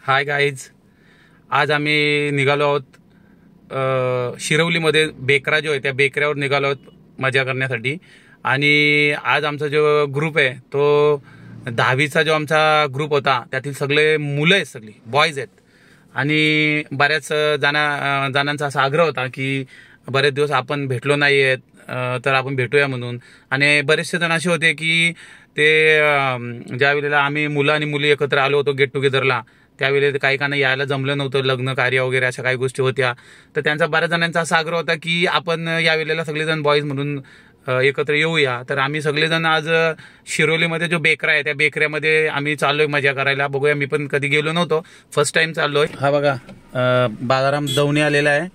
Hi guys, आज आम्ही निघालो आहोत शिरवलीमध्ये बेकरा जो आहे त्या बेकऱ्यावर निघालो आहोत मजा करण्यासाठी। आणि आज आमचा जो ग्रुप आहे तो 10वीचा जो आमचा ग्रुप होता त्यातील सगळे मुलं आहेत, सगळी बॉयज आहेत। आणि बऱ्याच जणांचा असा आग्रह होता की बरेच दिवस आपण भेटलो नाही आहेत तर आपण भेटूया म्हणून। आणि बरेचसे जण असे होते की ते ज्या वेळेला आम्ही मुलं आणि मुली एकत्र आलो होतो गेट टुगेदरला त्यावेळेला काही काना यायला जमलं नव्हतं, लग्न कार्य वगैरे अशा काही गोष्टी होत्या। तर त्यांचा बऱ्याच जणांचा असा आग्रह होता की आपण यावेळेला सगळेजण बॉयज म्हणून एकत्र येऊया। तर आम्ही सगळेजण आज शिरोलीमध्ये जो बेकरा आहे त्या बेकऱ्यामध्ये आम्ही चाललोय मजा करायला। बघूया, मी पण कधी गेलो नव्हतो, फर्स्ट टाइम चाललोय। हा बघा, बालाराम दवणे आलेला आहे,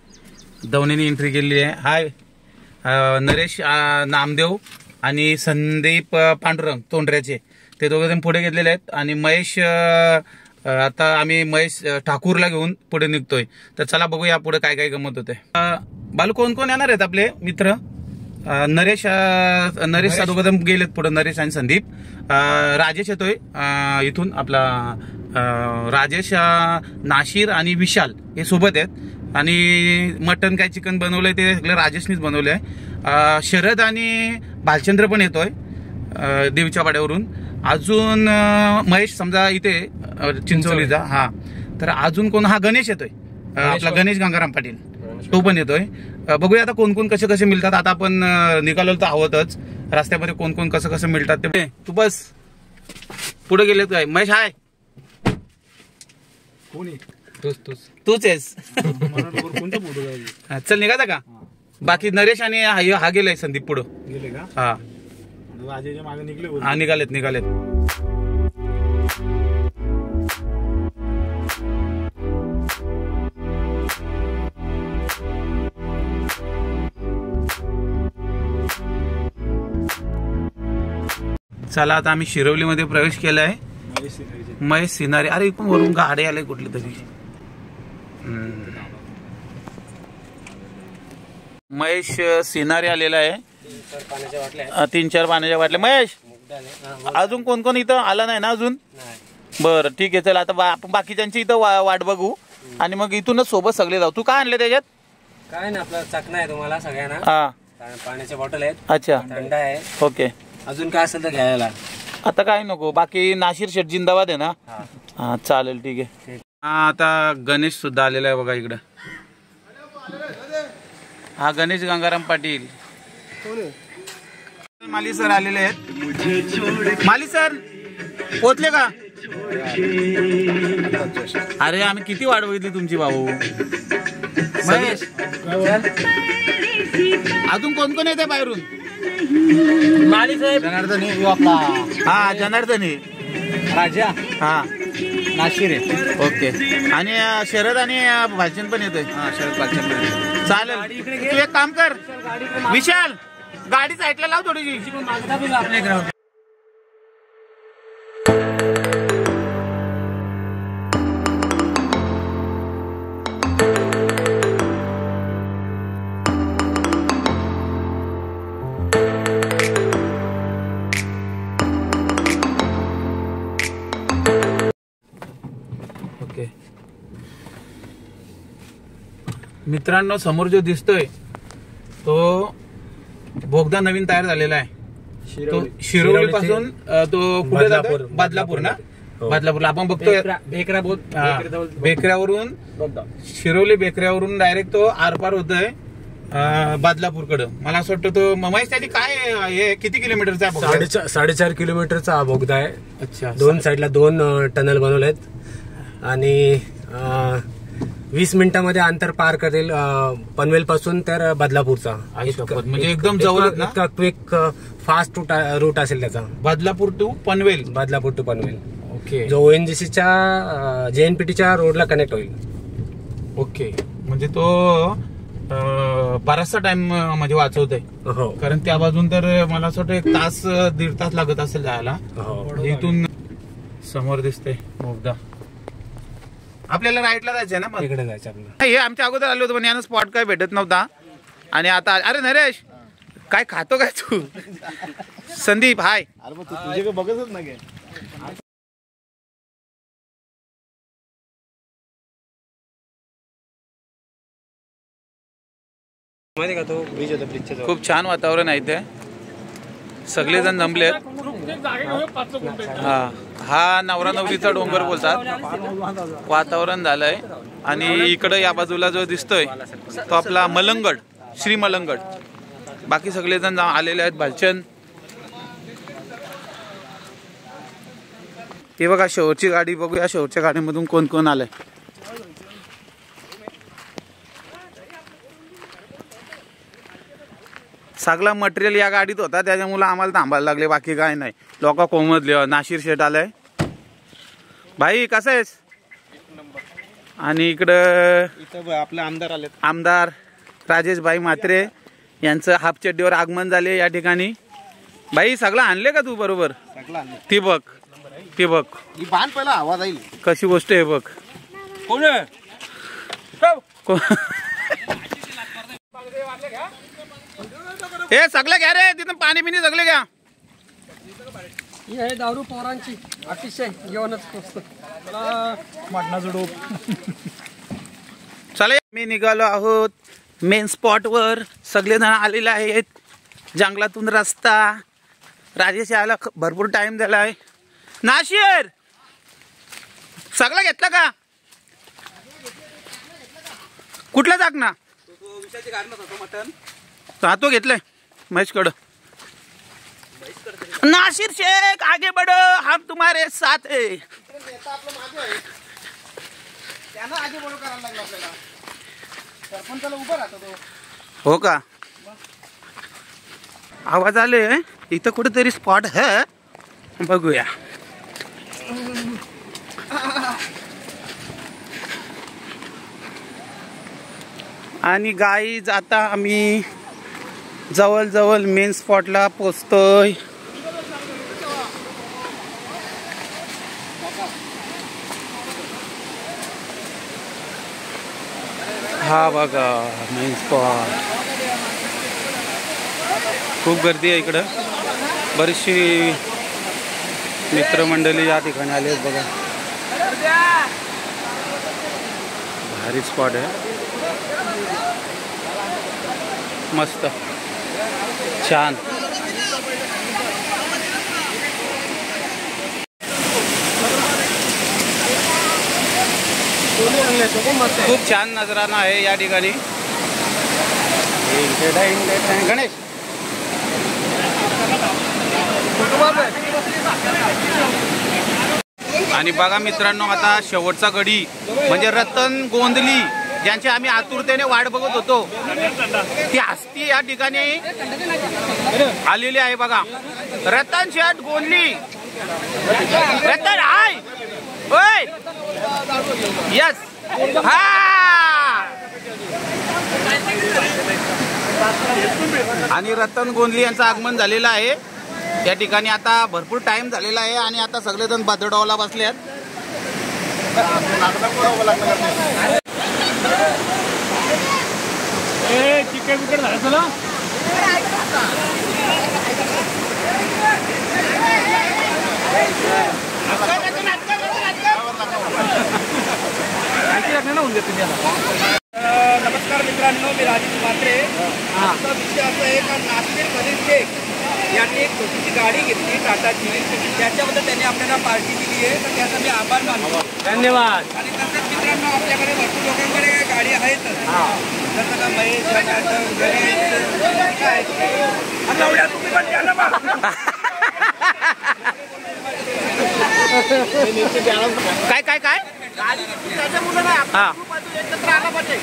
दवणेने एंट्री केलेली आहे। हाय, नरेश नामदेव आणि संदीप पांडुरंग तोंडऱ्याचे ते दोघेजण पुढे घेतलेले आहेत। आणि महेश, आता आम्ही महेश ठाकूरला घेऊन पुढे निघतोय। तर चला बघूया पुढे काय काय गमत होते। बालू कोण कोण येणार आहेत आपले मित्र? नरेश दोघेजण गेलेत पुढे, नरेश आणि संदीप। राजेश येतोय इथून, आपला राजेश, नाशिर आणि विशाल हे सोबत आहेत। आणि मटन काय चिकन बनवलंय ते सगळं राजेशनीच बनवलंय। शरद आणि भालचंद्र पण येतोय देवीच्या वाड्यावरून। अजून महेश समजा इथे चिंचोलीचा, हा। तर अजून कोण? हा गणेश येतोय, आपला गणेश गंगाराम पाटील, तो पण येतोय। बघूया आता कोण कोण कसे कसे मिळतात। आता आपण निघालो तर आहोतच, रस्त्यामध्ये कोण कोण कसं कसं मिळतात ते। तू बस पुढे गेलेत काय? महेश हाय, तूच आहेस। चल निघायचा का? बाकी नरेश आणि हा गेलाय संदीप पुढे गेले का? हा, राजेच्या मागे निघले, हा निघालेत। चला आता आम्ही शिरवलीमध्ये प्रवेश केलाय। महेश सिनारे, अरे पण वरून गाडी आले कुठली तरी। महेश सिनारे आलेला आहे, 3-4 पाण्याच्या बाटल्या। महेश, अजून कोण कोण इथं आला नाही ना अजून? बरं ठीक आहे, चला आता आपण बाकीच्यांची इथं वाट बघू आणि मग इथूनच सोबत सगळे जाऊ। तू काय आणले त्याच्यात? काय ना, आपला चकना आहे तुम्हाला सगळ्यांना, हा, पाण्याच्या बॉटल आहेत, अच्छा, थंड आहे, ओके। अजून काय असेल तर घ्यायला। आता काय नको, बाकी नाशिर शेठ जिंदाबाद आहे ना? हा चालेल, ठीक आहे। हा, आता गणेश सुद्धा आलेला आहे बघा इकडं। हा गणेश गंगाराम पाटील, माली सर आलेले आहेत। माली सर पोचले का? अरे आम्ही किती वाट बघितली तुमची भाऊ। महेश, अजून कोण कोण येते बाहेरून? माली साहेब, जनार्दनी, हा जनार्दनी, राजा, हा नाशिर आहे, ओके। आणि शरद आणि भालचंद पण येतोय। हा, शरद भालचंद पण येतोय। चालेल, तू एक काम कर विशाल, गाडी साईडला लाव थोडीशी। आपल्या मित्रांनो, समोर जो दिसतोय तो बोगदा नवीन तयार झालेला आहे। तो शिरोली पासून तो पुढे जातो बदलापूर ना, बदलापूरला आपण बघतोय बेकऱ्यावरून, शिरोली बेकऱ्यावरून डायरेक्ट तो आरपार होतोय बदलापूरकडं। मला असं वाटतं तो महेश, त्याची काय हे किती किलोमीटरचा आहे? 4.5 किलोमीटरचा हा बोगदा आहे। अच्छा, 2 साईडला 2 टनल बनवले आहेत आणि 20 मिनिटांमध्ये अंतर पार करेल पनवेल पासून तर बदलापूरचा। म्हणजे एकदम जवळ, इतका क्विक फास्ट रूट असेल त्याचा, Badlapur to Panvel, Badlapur to Panvel. Okay, जो ONGCच्या JNPTच्या रोडला कनेक्ट होईल। ओके, म्हणजे तो बराचसा टाइम म्हणजे वाचवतोय। हो, कारण त्या बाजून तर मला असं वाटतं 1 तास 1.5 तास लागत असेल जायला। इथून समोर दिसतंय बोगदा। आपल्याला राईटला जायचंय ना, मग इकडे जायचं आपल्याला। हे आमच्या अगोदर आलो होतो पण यानं स्पॉट काय भेटत नव्हता। आणि आता अरे नरेश, काय खातो काय तू? संदीप हाय, अरे मग तुझे बघतच नाही। माहिती का तो ब्रिज होता, ब्रिजच्या जवळ. खूप छान वातावरण आहे इथे, सगळेजण जमलेत. हा नवरा नवरीचा डोंगर बोलतात. वातावरण झालंय आणि इकडं या बाजूला जो दिसतोय तो आपला मलंगड, श्री मलंगड. बाकी सगळेजण आलेले आहेत. भालचंद, हे बघा शेवटची गाडी. बघूया शेवटच्या गाडीमधून कोण कोण आलंय. सगळा मटेरियल या गाडीत होता, त्याच्यामुळे आम्हाला थांबायला लागले, बाकी काय नाही. लोक कोमधले. नाशिर शेठ आलाय. भाई कसं आहेस? आणि इकडं आपले आमदार आले, आमदार राजेश भाई म्हात्रे यांचं हाफ चड्डीवर आगमन झाले या ठिकाणी. भाई सगळं आणले का तू बरोबर? ती बघ, ती बघ, बांध पहिला आवाज येईल कशी गोष्ट आहे बघ. कोण हे सगळं घ्या रे, तिथं पाणी बिनी सगळे घ्या. ही आहे दारू पोरांची, अतिशय जेवणच चला मी निघालो आहोत मेन स्पॉट वर. सगळेजण आलेले आहेत. जंगलातून रस्ता. राजेश यायला भरपूर टाइम झालाय. नाशिर सगळं घेतलं का? कुठला जाग ना तो घेतलंय महेशकडं. नासिर शेख आगे बढ़ो, हम तुम्हारे साथ है. हो का? आवाज आले. इथं कुठेतरी स्पॉट है, बघूया. आणि गाईज आता आम्ही जवळ जवळ मेन स्पॉटला पोचतोय. हा बघा मेन स्पॉट. खूप गर्दी आहे इकडं. बरीचशी मित्रमंडळी या ठिकाणी आली आहेत बघा. भारी स्पॉट आहे, मस्त छान. खूप छान नजराना आहे या ठिकाणी. गणेश आणि बघा मित्रांनो, आता शेवटचा गडी म्हणजे रतन गोंदली, ज्यांची आम्ही आतुरतेने वाट बघत होतो, ती हस्ती या ठिकाणी आलेली आहे बघा. रतन शेठ गोंदली. रतन हाय होय, यस हा. आणि रतन गोंदली यांचं आगमन झालेलं आहे या ठिकाणी. आता भरपूर टाइम झालेला आहे आणि आता सगळेजण बदडावला बसले आहेत. चिकन बिकट झालं तुला? नमस्कार मित्रांनो, मी राजेश म्हात्रे. आमचा विषय असा आहे का नाशिर मधील शेख यांनी एक छोटीशी गाडी घेतली टाटाची, त्याच्याबद्दल त्यांनी आपल्याला पार्टी दिली आहे, तर त्याचा मी आभार मानतो. धन्यवाद. आणि तसंच मित्रांनो, आपल्याकडे भरपूर लोकांकडे गाडी आहेतच, जसं का महेश काय काय काय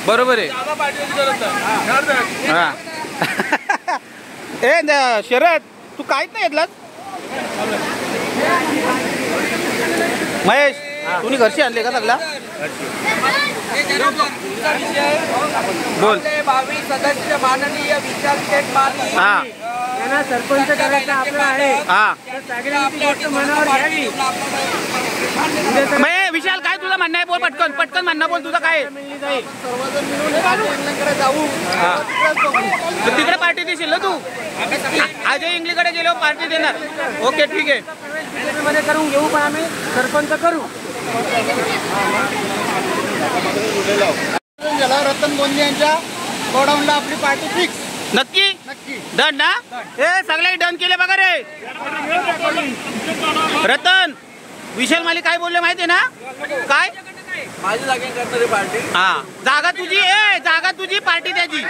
बरोबर आहे. ए शरद, तू काहीच नाही घेतलास महेश? तुम्ही घरची आणले का सगळा? बोल. 22 सदस्य माननीय विशाल शेठ माली त्यांना सरपंच करायचं आपलं आहे. हा सगळ्यांची गोष्ट मनावर घ्यावी. विशाल, काय तुझं म्हणणं आहे? बोल पटकन पटकन म्हणणं बोल, तुझं काय? सर्वजण मिळून जाऊ, तिकडे पार्टी देशील ना तू? अजय इंगलीकडे गेलो पार्टी देणार. ओके ठीक आहे, मध्ये करून घेऊ, पण आम्ही सरपंच करू. रतन गोंदली यांच्या गोडाऊनला आपली पार्टी फिक्स. नक्की डन ना? हे सगळे डन केले बघा रे. रतन विशाल माली काय बोलले माहितीये ना? काय माझी जागे करणारी पार्टी. हा जागा तुझी पार्टी त्याची.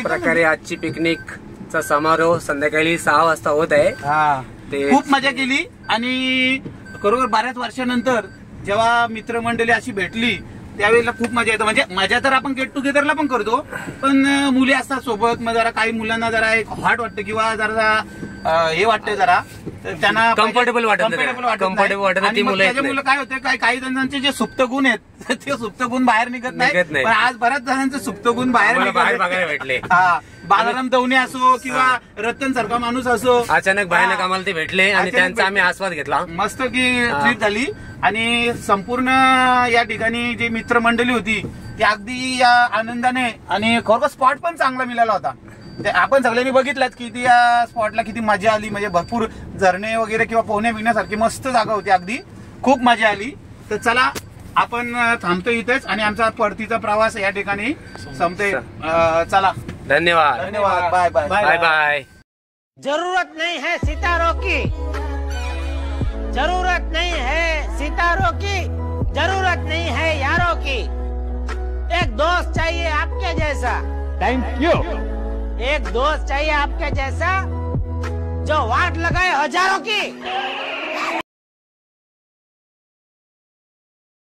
प्रकारे आजची पिकनिकचा समारोह संध्याकाळी 6 वाजता होत आहे. ते खूप मजा केली आणि खरोखर बऱ्याच वर्षानंतर जेव्हा मित्रमंडळी अशी भेटली त्यावेळेला खूप मजा येते. म्हणजे मजा तर आपण गेट टुगेदरला पण करतो, पण मुली असतात सोबत, मग जरा काही मुलांना जरा एक हॉट वाटतं किंवा जरा हे वाटतं जरा त्यांना कम्फर्टेबल वाटत ती मुलं काय होते काही जणांचे जे सुप्त गुण आहेत ते सुप्त गुण बाहेर निघत नाही. पण आज बऱ्याच जणांचे सुप्त गुण बाहेर बघायला भेटले. बालाराम दवणे असो किंवा रतन सारखा माणूस असो, अचानक भयानक आम्हाला ते भेटले आणि त्यांचा आम्ही आस्वाद घेतला. मस्त की ट्रीप झाली आणि संपूर्ण या ठिकाणी जी मित्रमंडळी होती ती अगदी या आनंदाने आणि खरोखर स्पॉट पण चांगला मिळाला होता. आपण सगळ्यांनी बघितलं की या स्पॉटला किती मजा आली. म्हणजे भरपूर झरणे वगैरे किंवा पोहण्या बिण्यासारखी मस्त जागा होती, अगदी खूप मजा आली. तर चला आपण थांबतो इथेच आणि आमचा परतीचा प्रवास या ठिकाणी संपतोय. चला धन्यवाद. Bye bye bye bye. जरूरत नहीं है सितारों की, जरूरत नहीं है सितारों की, जरूरत नहीं है यारों की. एक दोस्त चाहिए आपके जैसा. Thank you. एक दोस्त चाहिए आपके जैसा जो वाट लगाए हजारों की.